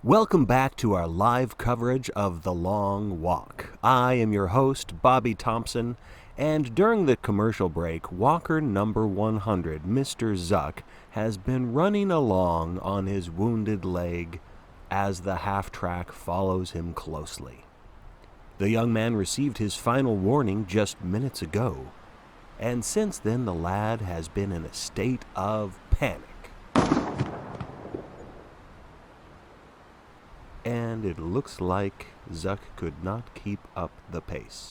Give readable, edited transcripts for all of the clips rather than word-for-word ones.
Welcome back to our live coverage of The Long Walk. I am your host, Bobby Thompson, and during the commercial break, walker number 100, Mr. Zuck, has been running along on his wounded leg as the half-track follows him closely. The young man received his final warning just minutes ago, and since then the lad has been in a state of panic. And it looks like Zuck could not keep up the pace.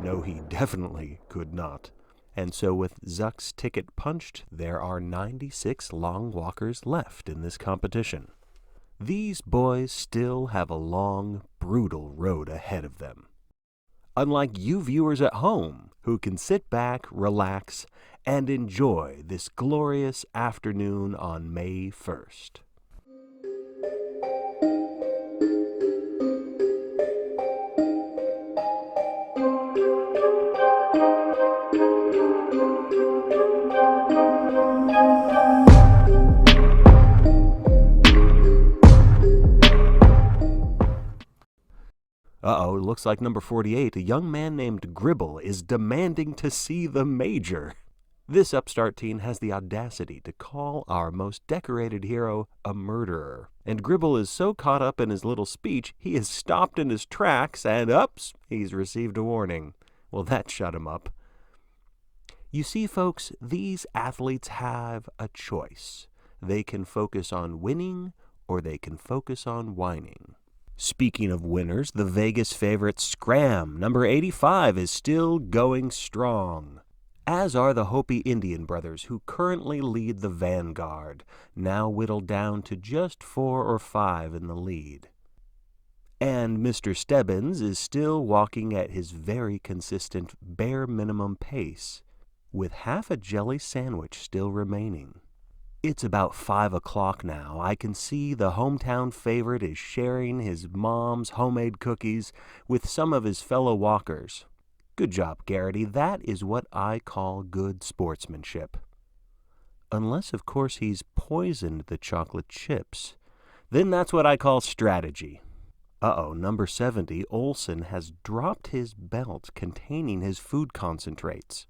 No, he definitely could not. And so with Zuck's ticket punched, there are 96 long walkers left in this competition. These boys still have a long, brutal road ahead of them. Unlike you viewers at home, who can sit back, relax, and enjoy this glorious afternoon on May 1st. Uh-oh, it looks like number 48, a young man named Gribble, is demanding to see the major. This upstart teen has the audacity to call our most decorated hero a murderer. And Gribble is so caught up in his little speech, he is stopped in his tracks and, oops, he's received a warning. Well, that shut him up. You see, folks, these athletes have a choice. They can focus on winning or they can focus on whining. Speaking of winners, the Vegas favorite Scramm, number 85, is still going strong, as are the Hopi Indian brothers, who currently lead the vanguard, now whittled down to just 4 or 5 in the lead. And Mr. Stebbins is still walking at his very consistent bare minimum pace, with half a jelly sandwich still remaining. It's about 5 o'clock now. I can see the hometown favorite is sharing his mom's homemade cookies with some of his fellow walkers. Good job, Garraty. That is what I call good sportsmanship. Unless, of course, he's poisoned the chocolate chips. Then that's what I call strategy. Uh-oh, number 70, Olsen, has dropped his belt containing his food concentrates.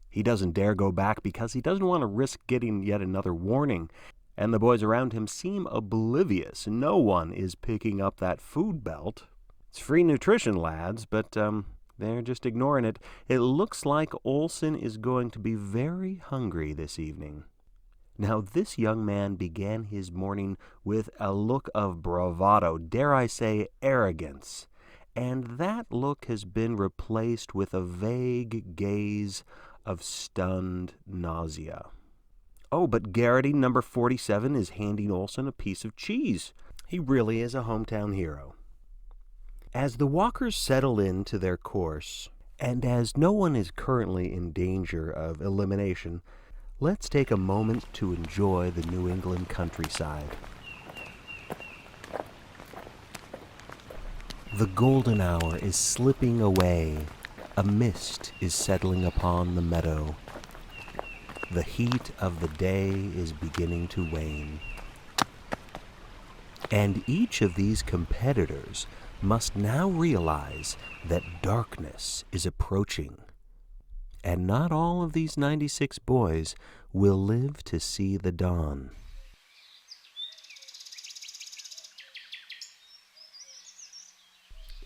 He doesn't dare go back because he doesn't want to risk getting yet another warning, and the boys around him seem oblivious. No one is picking up that food belt. It's free nutrition, lads, but they're just ignoring it. It looks like Olsen is going to be very hungry this evening. Now, this young man began his morning with a look of bravado, dare I say arrogance, and that look has been replaced with a vague gaze of stunned nausea. Oh, but Garraty, number 47, is handing Olsen a piece of cheese. He really is a hometown hero. As the walkers settle into their course, and as no one is currently in danger of elimination, let's take a moment to enjoy the New England countryside. The golden hour is slipping away. A mist is settling upon the meadow. The heat of the day is beginning to wane. And each of these competitors must now realize that darkness is approaching. And not all of these 96 boys will live to see the dawn.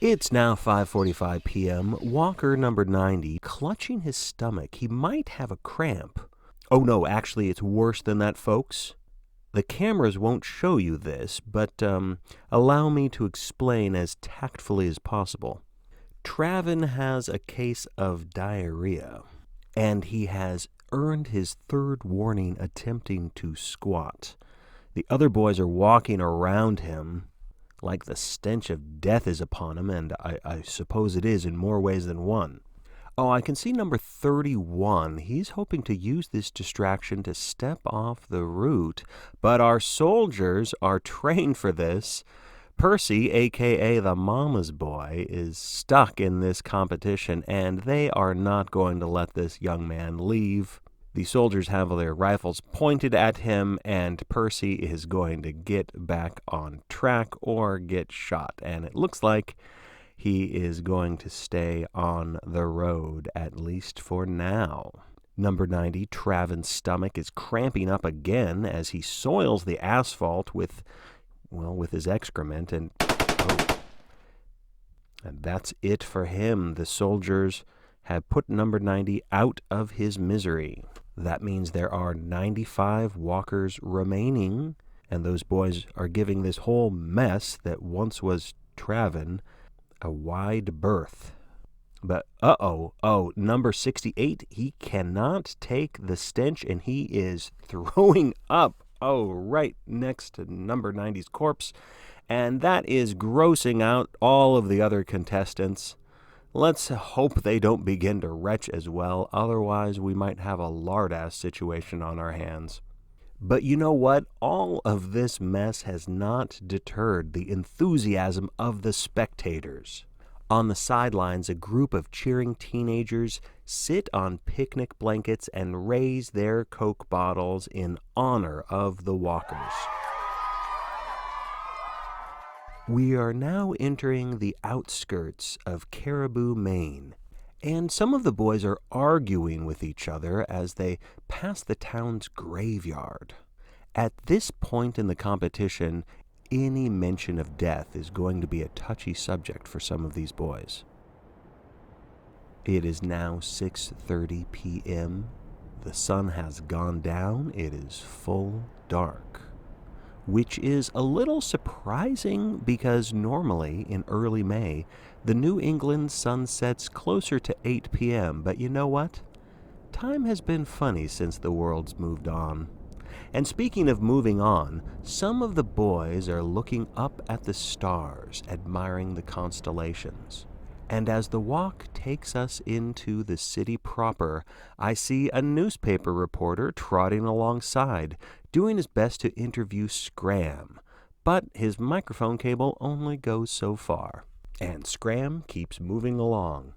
It's now 5:45 p.m. Walker number 90, clutching his stomach. He might have a cramp. Oh no, actually it's worse than that, folks. The cameras won't show you this, but allow me to explain as tactfully as possible. Travin has a case of diarrhea, and he has earned his 3rd warning attempting to squat. The other boys are walking around him like the stench of death is upon him, and I suppose it is in more ways than one. Oh, I can see number 31. He's hoping to use this distraction to step off the route, but our soldiers are trained for this. Percy, a.k.a. the mama's boy, is stuck in this competition, and they are not going to let this young man leave. The soldiers have their rifles pointed at him, and Percy is going to get back on track or get shot. And it looks like he is going to stay on the road, at least for now. Number 90, Travin's stomach is cramping up again as he soils the asphalt with his excrement, and that's it for him. The soldiers have put number 90 out of his misery. That means there are 95 walkers remaining, and those boys are giving this whole mess that once was Travin a wide berth. But number 68, he cannot take the stench, and he is throwing up, right next to number 90's corpse, and that is grossing out all of the other contestants. Let's hope they don't begin to retch as well, otherwise we might have a lard-ass situation on our hands. But you know what? All of this mess has not deterred the enthusiasm of the spectators. On the sidelines, a group of cheering teenagers sit on picnic blankets and raise their Coke bottles in honor of the walkers. We are now entering the outskirts of Caribou, Maine, and some of the boys are arguing with each other as they pass the town's graveyard. At this point in the competition, any mention of death is going to be a touchy subject for some of these boys. It is now 6:30 p.m. The sun has gone down. It is full dark, which is a little surprising because normally in early May, the New England sun sets closer to 8 p.m., but you know what? Time has been funny since the world's moved on. And speaking of moving on, some of the boys are looking up at the stars, admiring the constellations. And as the walk takes us into the city proper, I see a newspaper reporter trotting alongside, doing his best to interview Scramm. But his microphone cable only goes so far. And Scramm keeps moving along.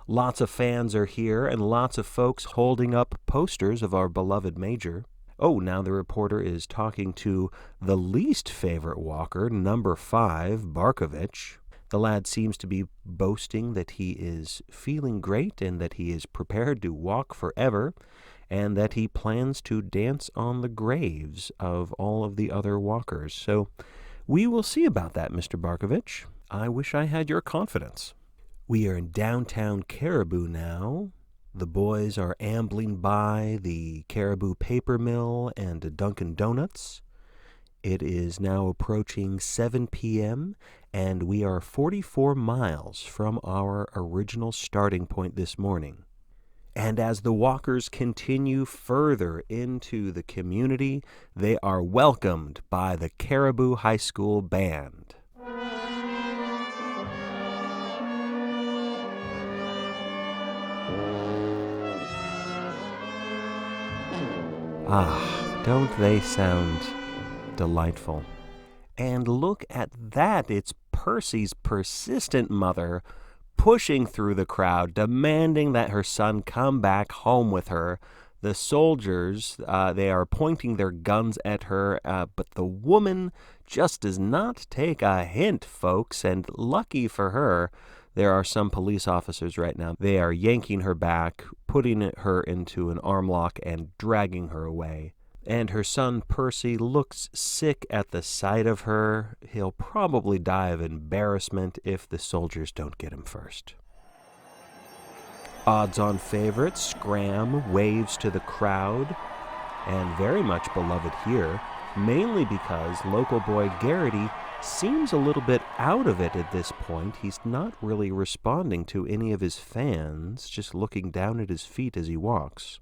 Lots of fans are here and lots of folks holding up posters of our beloved Major. Now the reporter is talking to the least favorite walker, number 5, Barkovitch. The lad seems to be boasting that he is feeling great and that he is prepared to walk forever and that he plans to dance on the graves of all of the other walkers. So we will see about that, Mr. Barkovitch. I wish I had your confidence. We are in downtown Caribou now. The boys are ambling by the Caribou paper mill and a Dunkin' Donuts. It is now approaching 7 p.m., and we are 44 miles from our original starting point this morning. And as the walkers continue further into the community, they are welcomed by the Caribou High School Band. Don't they sound delightful? And look at that, it's Percy's persistent mother pushing through the crowd, demanding that her son come back home with her. The soldiers, they are pointing their guns at her, but the woman just does not take a hint, folks, and lucky for her, there are some police officers right now. They are yanking her back, putting her into an arm lock, and dragging her away. And her son, Percy, looks sick at the sight of her. He'll probably die of embarrassment if the soldiers don't get him first. Odds-on favorite, Scramm, waves to the crowd, and very much beloved here, mainly because local boy Garraty seems a little bit out of it at this point. He's not really responding to any of his fans, just looking down at his feet as he walks.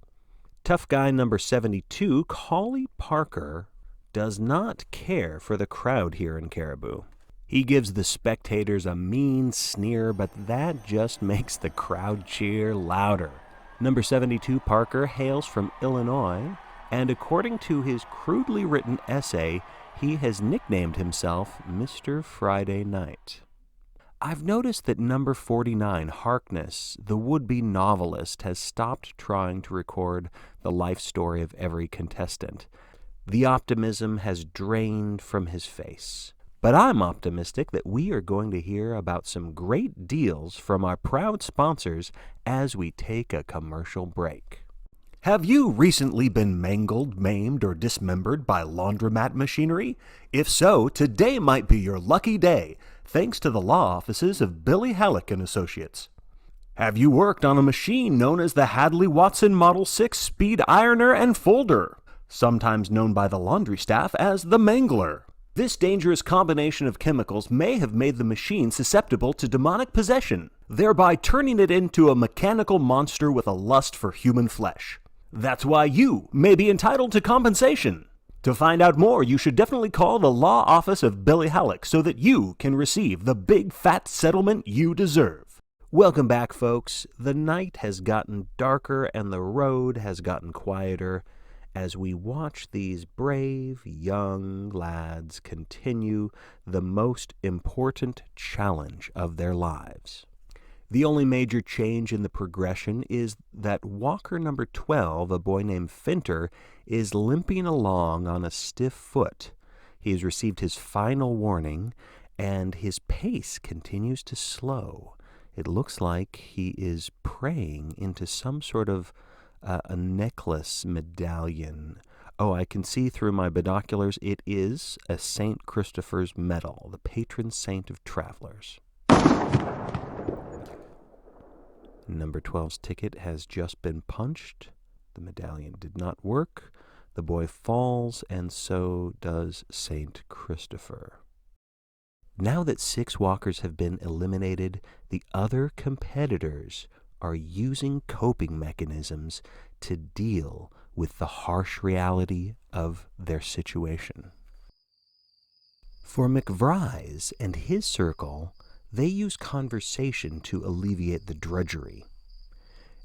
Tough guy number 72, Collie Parker, does not care for the crowd here in Caribou. He gives the spectators a mean sneer, but that just makes the crowd cheer louder. Number 72, Parker, hails from Illinois, and according to his crudely written essay, he has nicknamed himself Mr. Friday Night. I've noticed that number 49, Harkness, the would-be novelist, has stopped trying to record the life story of every contestant. The optimism has drained from his face. But I'm optimistic that we are going to hear about some great deals from our proud sponsors as we take a commercial break. Have you recently been mangled, maimed, or dismembered by laundromat machinery? If so, today might be your lucky day, thanks to the law offices of Billy Halleck & Associates. Have you worked on a machine known as the Hadley-Watson Model 6 Speed Ironer and Folder, sometimes known by the laundry staff as the Mangler? This dangerous combination of chemicals may have made the machine susceptible to demonic possession, thereby turning it into a mechanical monster with a lust for human flesh. That's why you may be entitled to compensation. To find out more, you should definitely call the law office of Billy Halleck so that you can receive the big fat settlement you deserve. Welcome back, folks. The night has gotten darker and the road has gotten quieter as we watch these brave young lads continue the most important challenge of their lives. The only major change in the progression is that walker number 12, a boy named Fenter, is limping along on a stiff foot. He has received his final warning, and his pace continues to slow. It looks like he is praying into some sort of a necklace medallion. Oh, I can see through my binoculars. It is a St. Christopher's medal, the patron saint of travelers. Number 12's ticket has just been punched. The medallion did not work. The boy falls, and so does St. Christopher. Now that 6 walkers have been eliminated, the other competitors are using coping mechanisms to deal with the harsh reality of their situation. For McVries and his circle, they use conversation to alleviate the drudgery.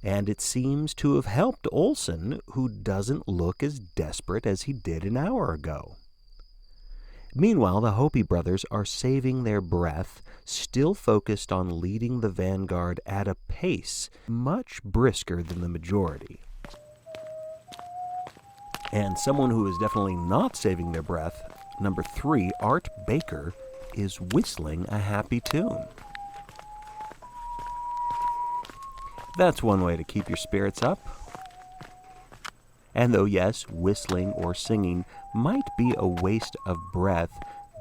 And it seems to have helped Olsen, who doesn't look as desperate as he did an hour ago. Meanwhile, the Hopi brothers are saving their breath, still focused on leading the vanguard at a pace much brisker than the majority. And someone who is definitely not saving their breath, number 3, Art Baker, is whistling a happy tune. That's one way to keep your spirits up. And though, yes, whistling or singing might be a waste of breath,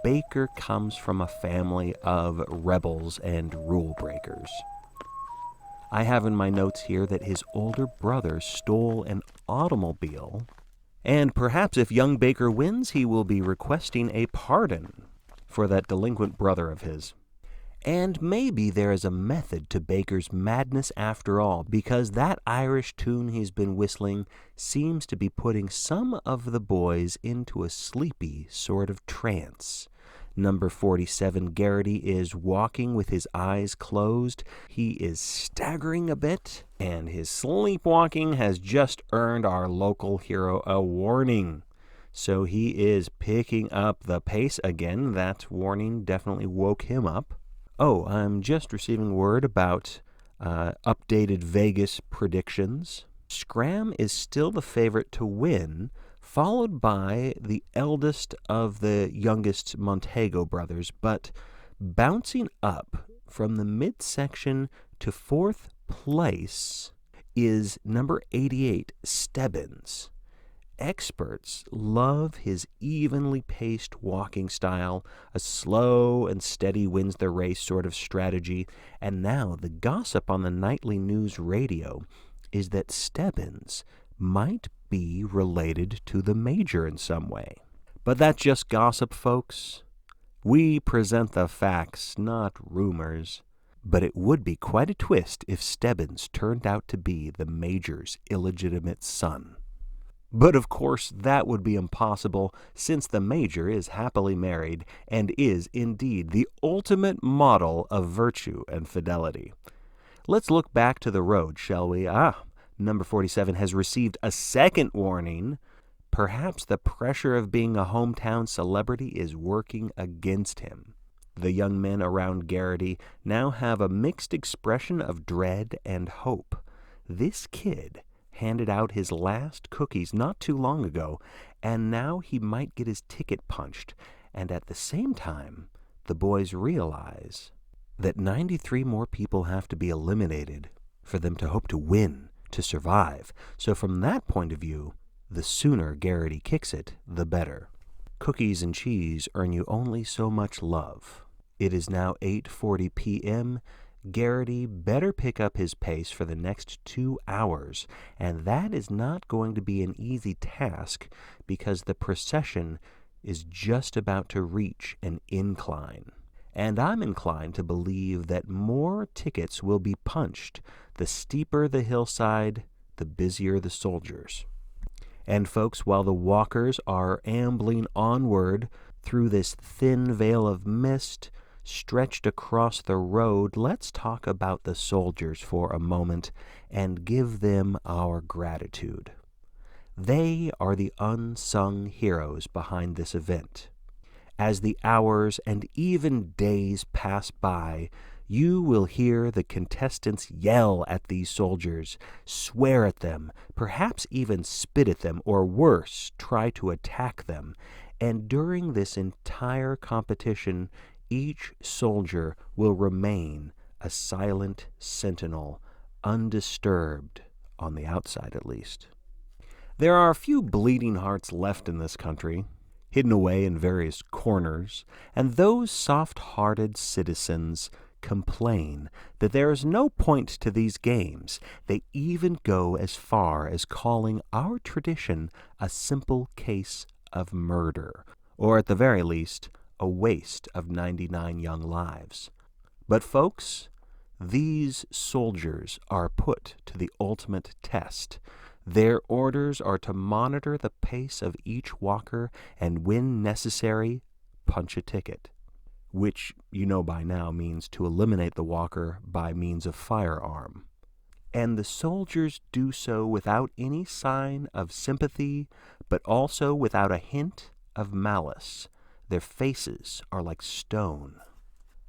Baker comes from a family of rebels and rule breakers. I have in my notes here that his older brother stole an automobile, and perhaps if young Baker wins, he will be requesting a pardon for that delinquent brother of his. And maybe there is a method to Baker's madness after all, because that Irish tune he's been whistling seems to be putting some of the boys into a sleepy sort of trance. Number 47, Garraty, is walking with his eyes closed. He is staggering a bit, and his sleepwalking has just earned our local hero a warning. So he is picking up the pace again. That warning definitely woke him up. Oh, I'm just receiving word about updated Vegas predictions. Scramm is still the favorite to win, followed by the eldest of the youngest Montego brothers, but bouncing up from the midsection to 4th place is number 88, Stebbins. Experts love his evenly paced walking style, a slow and steady wins the race sort of strategy, and now the gossip on the nightly news radio is that Stebbins might be related to the Major in some way. But that's just gossip, folks. We present the facts, not rumors. But it would be quite a twist if Stebbins turned out to be the Major's illegitimate son. But of course that would be impossible, since the Major is happily married and is indeed the ultimate model of virtue and fidelity. Let's look back to the road, shall we? Number 47 has received a second warning. Perhaps the pressure of being a hometown celebrity is working against him. The young men around Garraty now have a mixed expression of dread and hope. This kid handed out his last cookies not too long ago, and now he might get his ticket punched. And at the same time, the boys realize that 93 more people have to be eliminated for them to hope to win, to survive. So from that point of view, the sooner Garraty kicks it, the better. Cookies and cheese earn you only so much love. It is now 8:40 p.m., Garraty better pick up his pace for the next 2 hours, and that is not going to be an easy task because the procession is just about to reach an incline. And I'm inclined to believe that more tickets will be punched. The steeper the hillside, the busier the soldiers. And folks, while the walkers are ambling onward through this thin veil of mist stretched across the road, let's talk about the soldiers for a moment and give them our gratitude. They are the unsung heroes behind this event. As the hours and even days pass by, you will hear the contestants yell at these soldiers, swear at them, perhaps even spit at them, or worse, try to attack them. And during this entire competition, each soldier will remain a silent sentinel, undisturbed, on the outside at least. There are a few bleeding hearts left in this country, hidden away in various corners, and those soft-hearted citizens complain that there is no point to these games. They even go as far as calling our tradition a simple case of murder, or at the very least, a waste of 99 young lives. But folks, these soldiers are put to the ultimate test. Their orders are to monitor the pace of each walker and, when necessary, punch a ticket, which you know by now means to eliminate the walker by means of firearm. And the soldiers do so without any sign of sympathy, but also without a hint of malice. Their faces are like stone.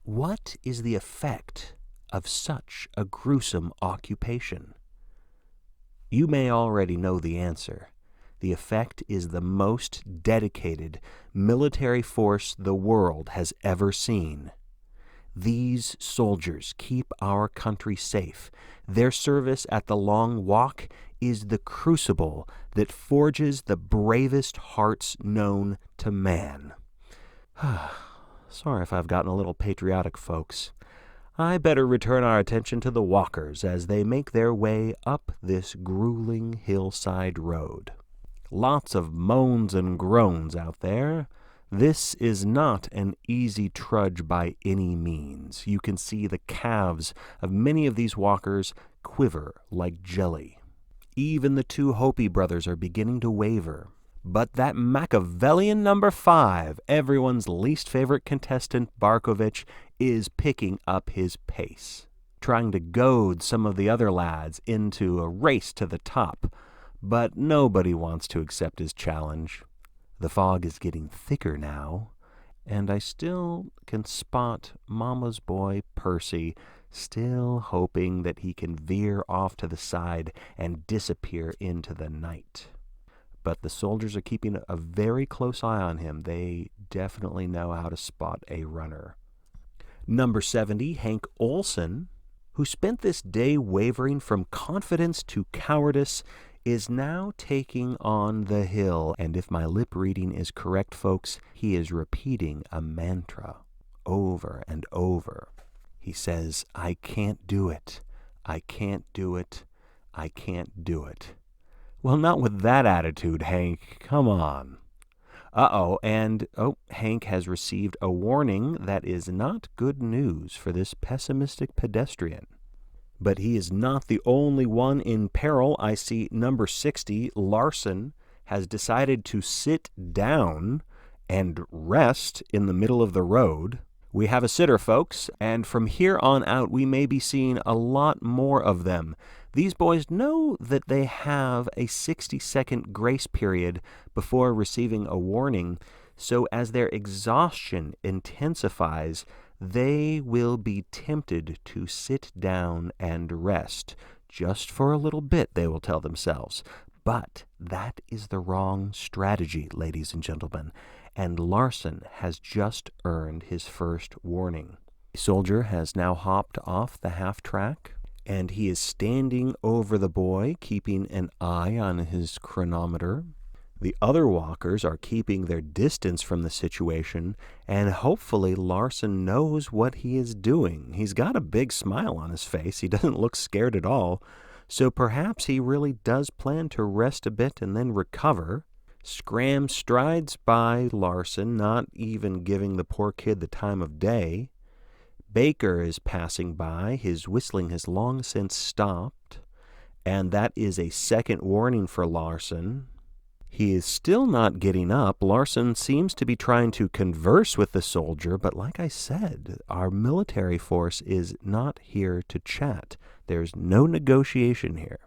What is the effect of such a gruesome occupation? You may already know the answer. The effect is the most dedicated military force the world has ever seen. These soldiers keep our country safe. Their service at the Long Walk is the crucible that forges the bravest hearts known to man. Sorry if I've gotten a little patriotic, folks. I better return our attention to the walkers as they make their way up this grueling hillside road. Lots of moans and groans out there. This is not an easy trudge by any means. You can see the calves of many of these walkers quiver like jelly. Even the two Hopi brothers are beginning to waver. But that Machiavellian number 5, everyone's least favorite contestant, Barkovitch, is picking up his pace, trying to goad some of the other lads into a race to the top. But nobody wants to accept his challenge. The fog is getting thicker now, and I still can spot Mama's boy, Percy, still hoping that he can veer off to the side and disappear into the night. But the soldiers are keeping a very close eye on him. They definitely know how to spot a runner. Number 70, Hank Olsen, who spent this day wavering from confidence to cowardice, is now taking on the hill. And if my lip reading is correct, folks, he is repeating a mantra over and over. He says, "I can't do it. I can't do it. I can't do it." Well, not with that attitude, Hank. Come on. Hank has received a warning that is not good news for this pessimistic pedestrian. But he is not the only one in peril. I see number 60, Larson, has decided to sit down and rest in the middle of the road. We have a sitter, folks, and from here on out we may be seeing a lot more of them. These boys know that they have a 60-second grace period before receiving a warning, so as their exhaustion intensifies, they will be tempted to sit down and rest. Just for a little bit, they will tell themselves. But that is the wrong strategy, ladies and gentlemen, and Larson has just earned his first warning. The soldier has now hopped off the half-track, and he is standing over the boy, keeping an eye on his chronometer. The other walkers are keeping their distance from the situation, and hopefully Larson knows what he is doing. He's got a big smile on his face. He doesn't look scared at all, so perhaps he really does plan to rest a bit and then recover. Scramm strides by Larson, not even giving the poor kid the time of day. Baker is passing by. His whistling has long since stopped, and that is a second warning for Larson. He is still not getting up. Larson seems to be trying to converse with the soldier, but like I said, our military force is not here to chat. There's no negotiation here.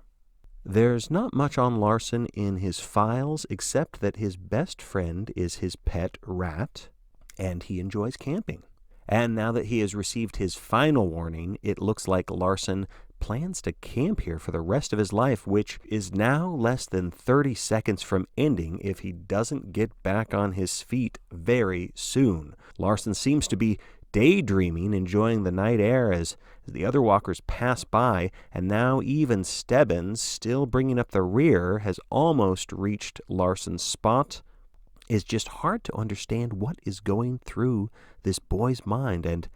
There's not much on Larson in his files except that his best friend is his pet rat, and he enjoys camping. And now that he has received his final warning, it looks like Larson plans to camp here for the rest of his life, which is now less than 30 seconds from ending if he doesn't get back on his feet very soon. Larson seems to be daydreaming, enjoying the night air as the other walkers pass by, and now even Stebbins, still bringing up the rear, has almost reached Larson's spot. It's just hard to understand what is going through this boy's mind, and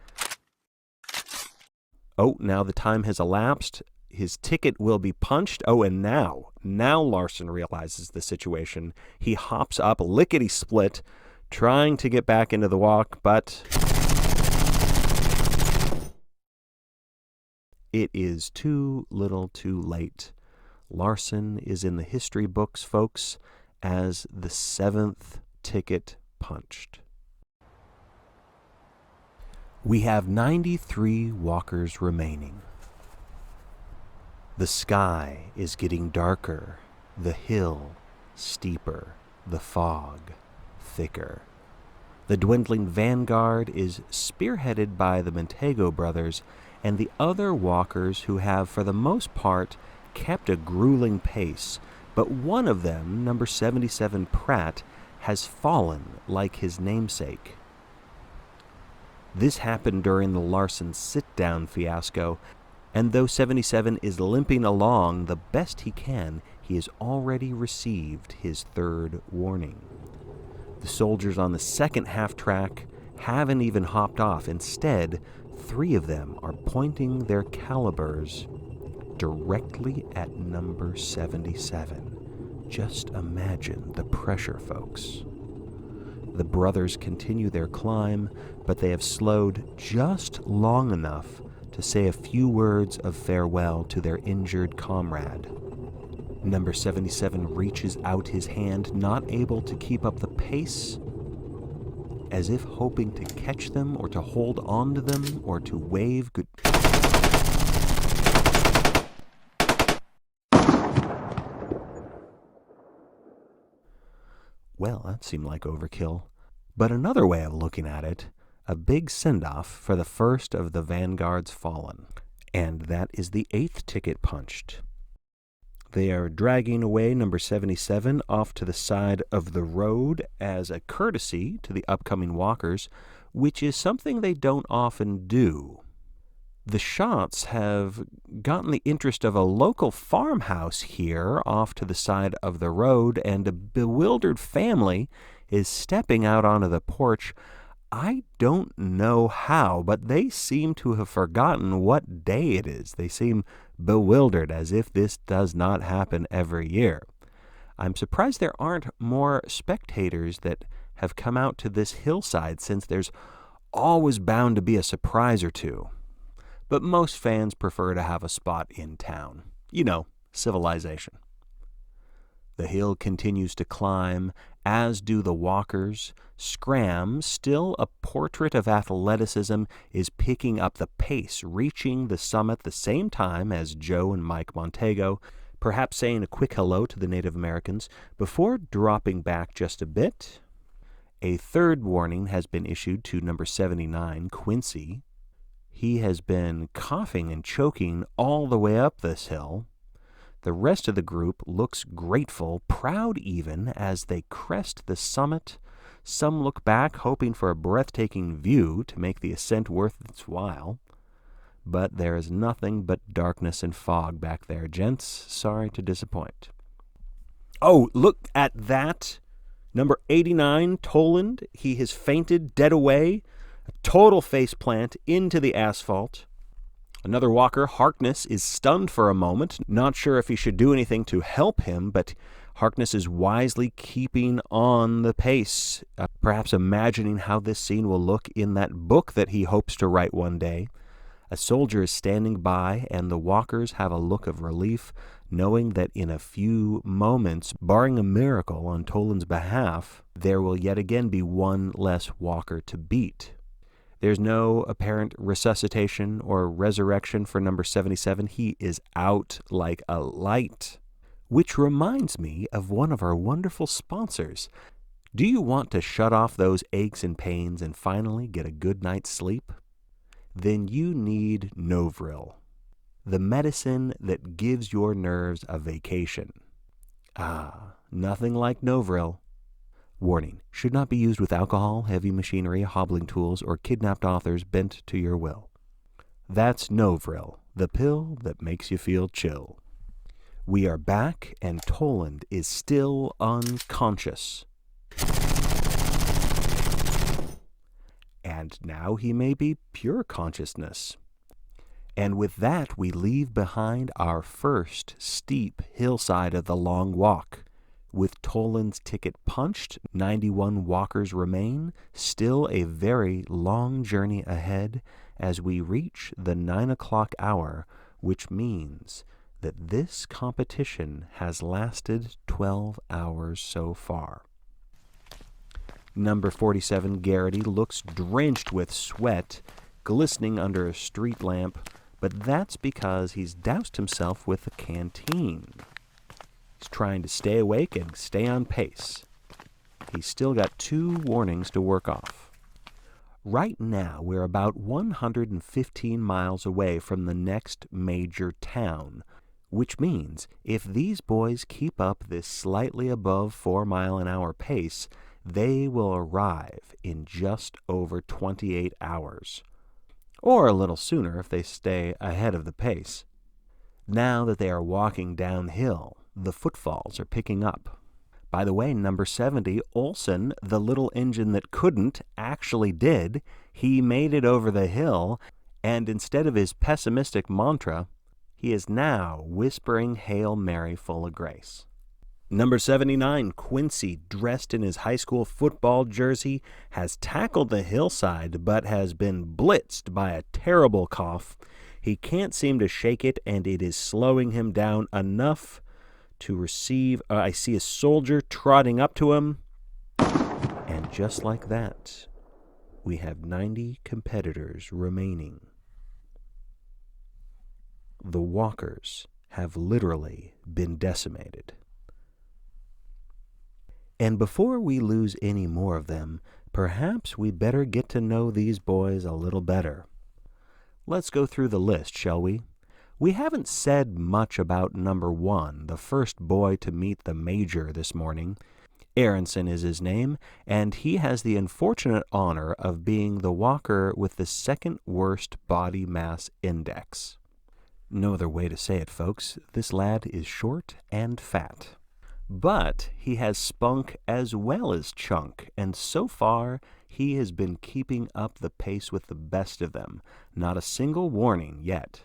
oh, now the time has elapsed. His ticket will be punched. Oh, and now Larson realizes the situation. He hops up lickety-split, trying to get back into the walk, but it is too little too late. Larson is in the history books, folks, as the 7th ticket punched. We have 93 walkers remaining. The sky is getting darker, the hill steeper, the fog thicker. The dwindling vanguard is spearheaded by the Montego brothers and the other walkers who have, for the most part, kept a grueling pace, but one of them, number 77 Pratt, has fallen like his namesake. This happened during the Larson sit-down fiasco, and though 77 is limping along the best he can, he has already received his third warning. The soldiers on the second half-track haven't even hopped off. Instead, 3 of them are pointing their calibers directly at number 77. Just imagine the pressure, folks. The brothers continue their climb, but they have slowed just long enough to say a few words of farewell to their injured comrade. Number 77 reaches out his hand, not able to keep up the pace, as if hoping to catch them or to hold on to them or to wave good. Well, that seemed like overkill. But another way of looking at it, a big send-off for the first of the vanguards fallen. And that is the 8th ticket punched. They are dragging away number 77 off to the side of the road as a courtesy to the upcoming walkers, which is something they don't often do. The shots have gotten the interest of a local farmhouse here off to the side of the road, and a bewildered family is stepping out onto the porch. I don't know how, but they seem to have forgotten what day it is. They seem bewildered, as if this does not happen every year. I'm surprised there aren't more spectators that have come out to this hillside, since there's always bound to be a surprise or two. But most fans prefer to have a spot in town. You know, civilization. The hill continues to climb, as do the walkers. Scramm, still a portrait of athleticism, is picking up the pace, reaching the summit the same time as Joe and Mike Montego, perhaps saying a quick hello to the Native Americans, before dropping back just a bit A third warning has been issued to number 79, Quincy. He has been coughing and choking all the way up this hill. The rest of the group looks grateful, proud even, as they crest the summit. Some look back, hoping for a breathtaking view to make the ascent worth its while. But there is nothing but darkness and fog back there, gents. Sorry to disappoint. Oh, look at that! Number 89, Tolland. He has fainted, dead away. A total face plant into the asphalt. Another walker, Harkness, is stunned for a moment, not sure if he should do anything to help him, but Harkness is wisely keeping on the pace, perhaps imagining how this scene will look in that book that he hopes to write one day. A soldier is standing by, and the walkers have a look of relief, knowing that in a few moments, barring a miracle on Toland's behalf, there will yet again be one less walker to beat. There's no apparent resuscitation or resurrection for number 77. He is out like a light. Which reminds me of one of our wonderful sponsors. Do you want to shut off those aches and pains and finally get a good night's sleep? Then you need Novril, the medicine that gives your nerves a vacation. Nothing like Novril. Warning, should not be used with alcohol, heavy machinery, hobbling tools, or kidnapped authors bent to your will. That's Novril, the pill that makes you feel chill. We are back, and Tolland is still unconscious. And now he may be pure consciousness. And with that, we leave behind our first steep hillside of the long walk. With Toland's ticket punched, 91 walkers remain, still a very long journey ahead as we reach the 9 o'clock hour, which means that this competition has lasted 12 hours so far. Number 47, Garraty, looks drenched with sweat, glistening under a street lamp, but that's because he's doused himself with a canteen. He's trying to stay awake and stay on pace. He's still got 2 warnings to work off. Right now, we're about 115 miles away from the next major town, which means if these boys keep up this slightly above 4-mile-an-hour pace, they will arrive in just over 28 hours. Or a little sooner if they stay ahead of the pace. Now that they are walking downhill, the footfalls are picking up. By the way, number 70, Olsen, the little engine that couldn't, actually did. He made it over the hill, and instead of his pessimistic mantra, he is now whispering Hail Mary full of grace. Number 79, Quincy, dressed in his high school football jersey, has tackled the hillside but has been blitzed by a terrible cough. He can't seem to shake it, and it is slowing him down enough to receive. I see a soldier trotting up to him, and just like that, we have 90 competitors remaining. The walkers have literally been decimated. And before we lose any more of them, perhaps we better get to know these boys a little better. Let's go through the list, shall we? We haven't said much about number 1, the first boy to meet the major this morning. Aronson is his name, and he has the unfortunate honor of being the walker with the second worst body mass index. No other way to say it, folks. This lad is short and fat. But he has spunk as well as chunk, and so far he has been keeping up the pace with the best of them. Not a single warning yet.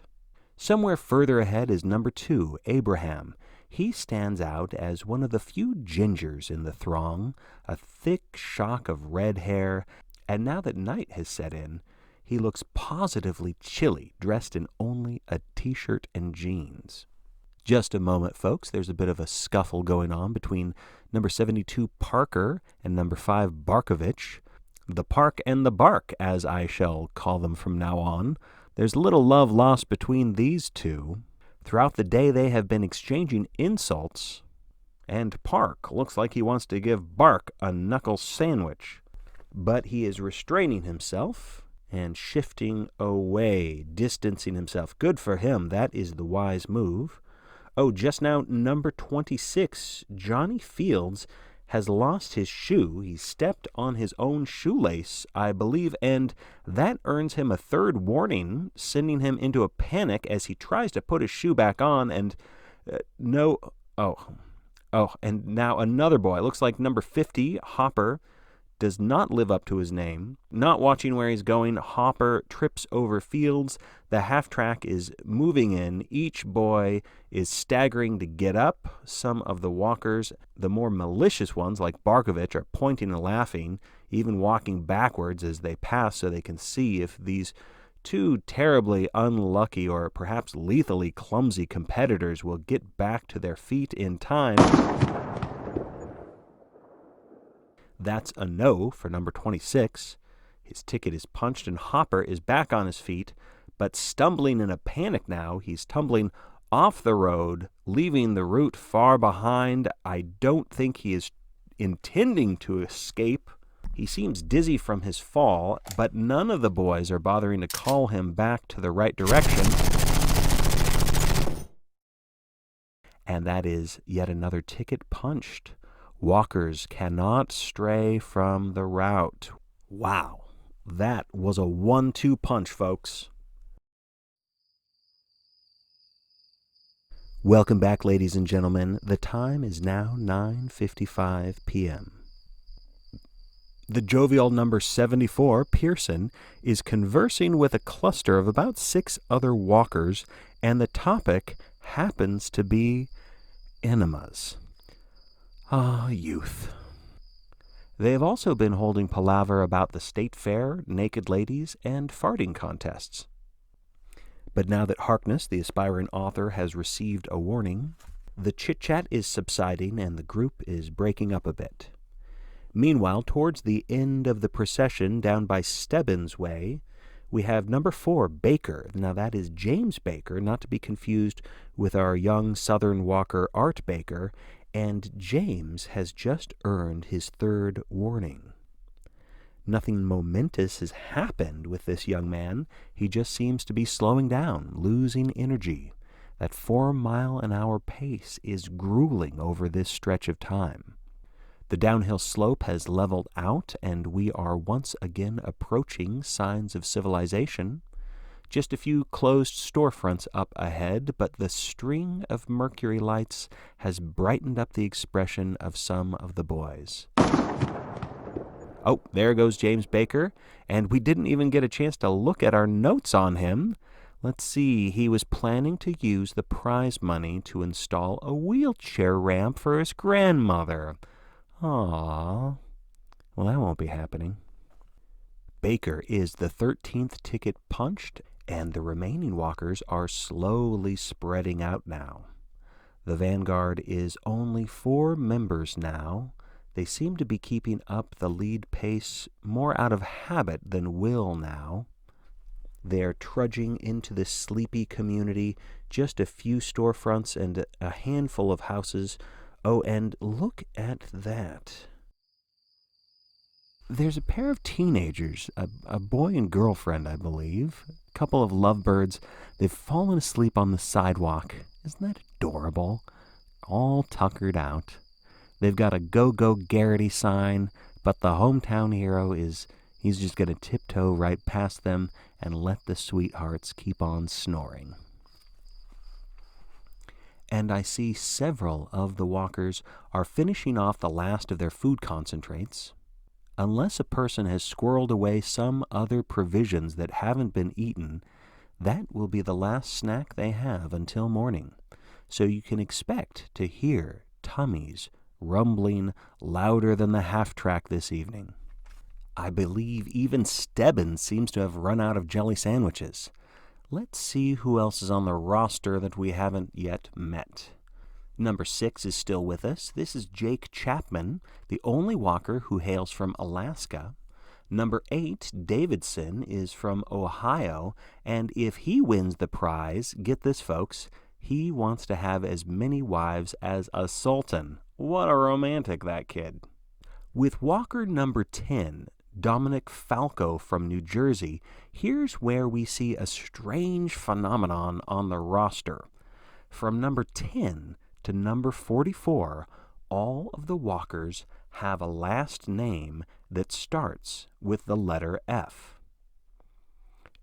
Somewhere further ahead is number 2, Abraham. He stands out as one of the few gingers in the throng, a thick shock of red hair, and now that night has set in, he looks positively chilly, dressed in only a t-shirt and jeans. Just a moment, folks. There's a bit of a scuffle going on between number 72, Parker, and number 5, Barkovitch. The Park and the Bark, as I shall call them from now on. There's little love lost between these two. Throughout the day, they have been exchanging insults, and Park looks like he wants to give Bark a knuckle sandwich. but he is restraining himself and shifting away, distancing himself. Good for him. That is the wise move. Oh, just now, number 26, Johnny Fields, has lost his shoe. He stepped on his own shoelace, I believe, and that earns him a third warning, sending him into a panic as he tries to put his shoe back on, and and now another boy. It looks like number 50, Hopper, does not live up to his name. Not watching where he's going, Hopper trips over Fields. The half-track is moving in. Each boy is staggering to get up. Some of the walkers, the more malicious ones like Barkovitch, are pointing and laughing, even walking backwards as they pass so they can see if these two terribly unlucky or perhaps lethally clumsy competitors will get back to their feet in time. That's a no for number 26. His ticket is punched and Hopper is back on his feet, but stumbling in a panic now. He's tumbling off the road, leaving the route far behind. I don't think he is intending to escape. He seems dizzy from his fall, but none of the boys are bothering to call him back to the right direction. And that is yet another ticket punched. Walkers cannot stray from the route. Wow, that was a 1-2 punch, folks. Welcome back, ladies and gentlemen. The time is now 9:55 p.m. The jovial number 74, Pearson, is conversing with a cluster of about 6 other walkers, and the topic happens to be enemas. Ah, youth. They have also been holding palaver about the state fair, naked ladies, and farting contests. But now that Harkness, the aspiring author, has received a warning, the chit-chat is subsiding and the group is breaking up a bit. Meanwhile, towards the end of the procession down by Stebbins Way, we have number 4, Baker. Now that is James Baker, not to be confused with our young Southern walker Art Baker, and James has just earned his 3rd warning. Nothing momentous has happened with this young man. He just seems to be slowing down, losing energy. That 4-mile-an-hour pace is grueling over this stretch of time. The downhill slope has leveled out, and we are once again approaching signs of civilization. Just a few closed storefronts up ahead, but the string of mercury lights has brightened up the expression of some of the boys. Oh, there goes James Baker, and we didn't even get a chance to look at our notes on him. Let's see, he was planning to use the prize money to install a wheelchair ramp for his grandmother. Aww. Well, that won't be happening. Baker is the 13th ticket punched, and the remaining walkers are slowly spreading out now. The vanguard is only 4 members now. They seem to be keeping up the lead pace more out of habit than will now. They are trudging into this sleepy community, just a few storefronts and a handful of houses. Oh, and look at that. There's a pair of teenagers, a boy and girlfriend, I believe, a couple of lovebirds. They've fallen asleep on the sidewalk. Isn't that adorable? All tuckered out. They've got a Go-Go Garraty sign, but the hometown hero he's just going to tiptoe right past them and let the sweethearts keep on snoring. And I see several of the walkers are finishing off the last of their food concentrates. Unless a person has squirreled away some other provisions that haven't been eaten, that will be the last snack they have until morning. So you can expect to hear tummies rumbling louder than the half-track this evening. I believe even Stebbins seems to have run out of jelly sandwiches. Let's see who else is on the roster that we haven't yet met. Number 6 is still with us. This is Jake Chapman, the only walker who hails from Alaska. Number 8, Davidson, is from Ohio, and if he wins the prize, get this, folks, he wants to have as many wives as a sultan. What a romantic, that kid. With walker number 10, Dominic Falco from New Jersey, here's where we see a strange phenomenon on the roster. From number 10 to number 44, all of the walkers have a last name that starts with the letter F.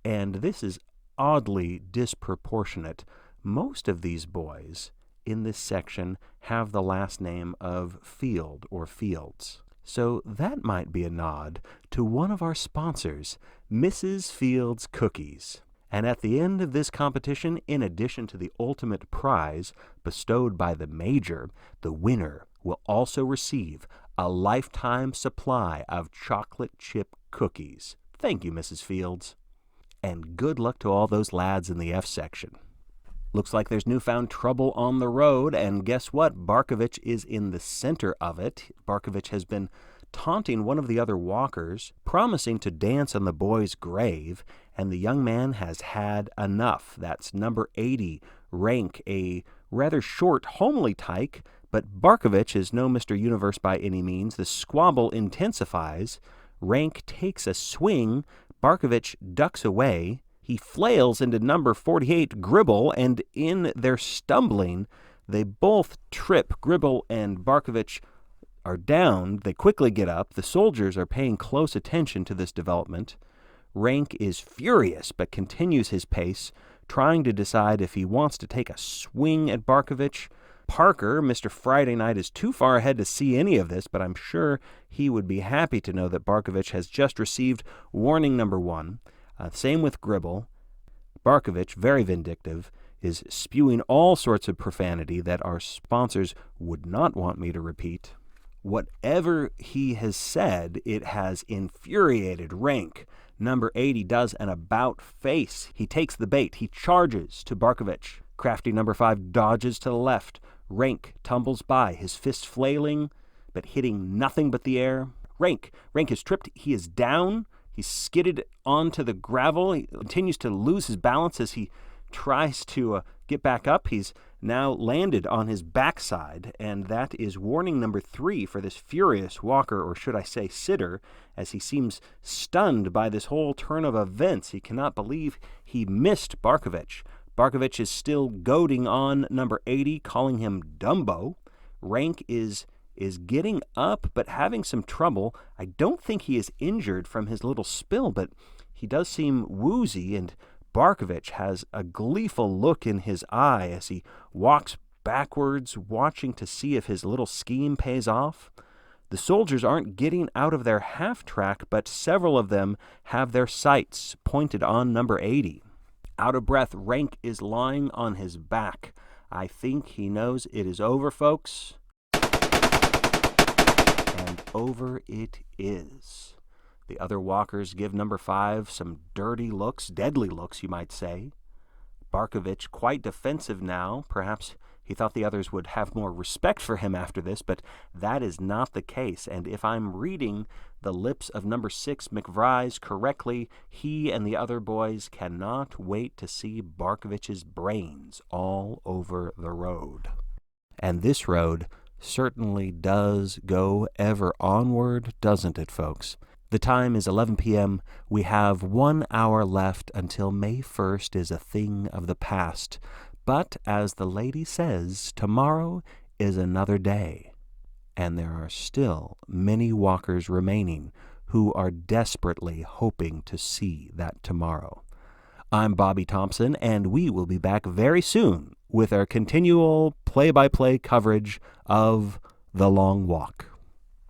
And this is oddly disproportionate. Most of these boys in this section have the last name of Field or Fields. So that might be a nod to one of our sponsors, Mrs. Fields Cookies. And at the end of this competition, in addition to the ultimate prize bestowed by the major, the winner will also receive a lifetime supply of chocolate chip cookies. Thank you, Mrs. Fields. And good luck to all those lads in the F section. Looks like there's newfound trouble on the road, and guess what? Barkovitch is in the center of it. Barkovitch has been taunting one of the other walkers, promising to dance on the boy's grave, and the young man has had enough. That's number 80, Rank, a rather short, homely tyke, but Barkovitch is no Mr. Universe by any means. The squabble intensifies. Rank takes a swing. Barkovitch ducks away. He flails into number 48, Gribble, and in their stumbling, they both trip. Gribble and Barkovitch are down. They quickly get up. The soldiers are paying close attention to this development. Rank is furious, but continues his pace, trying to decide if he wants to take a swing at Barkovitch. Parker, Mr. Friday Night, is too far ahead to see any of this, but I'm sure he would be happy to know that Barkovitch has just received warning number 1. Same with Gribble. Barkovitch, very vindictive, is spewing all sorts of profanity that our sponsors would not want me to repeat. Whatever he has said, it has infuriated Rank. Number 80 does an about-face. He takes the bait. He charges to Barkovitch. Crafty number 5 dodges to the left. Rank tumbles by, his fist flailing, but hitting nothing but the air. Rank is tripped. He is down. He's skidded onto the gravel. He continues to lose his balance as he tries to get back up. He's now landed on his backside, and that is warning number 3 for this furious walker, or should I say sitter, as he seems stunned by this whole turn of events. He cannot believe he missed Barkovitch. Barkovitch is still goading on number 80, calling him Dumbo. Rank is getting up, but having some trouble. I don't think he is injured from his little spill, but he does seem woozy, and Barkovitch has a gleeful look in his eye as he walks backwards, watching to see if his little scheme pays off. The soldiers aren't getting out of their half-track, but several of them have their sights pointed on number 80. Out of breath, Rank is lying on his back. I think he knows it is over, folks. And over it is. The other walkers give number 5 some dirty looks, deadly looks, you might say. Barkovitch quite defensive now. Perhaps he thought the others would have more respect for him after this, but that is not the case. And if I'm reading the lips of number 6, McVries, correctly, he and the other boys cannot wait to see Barkovitch's brains all over the road. And this road certainly does go ever onward, doesn't it, folks? The time is 11 p.m. We have 1 hour left until May 1st is a thing of the past. But as the lady says, tomorrow is another day. And there are still many walkers remaining who are desperately hoping to see that tomorrow. I'm Bobby Thompson, and we will be back very soon with our continual play-by-play coverage of The Long Walk.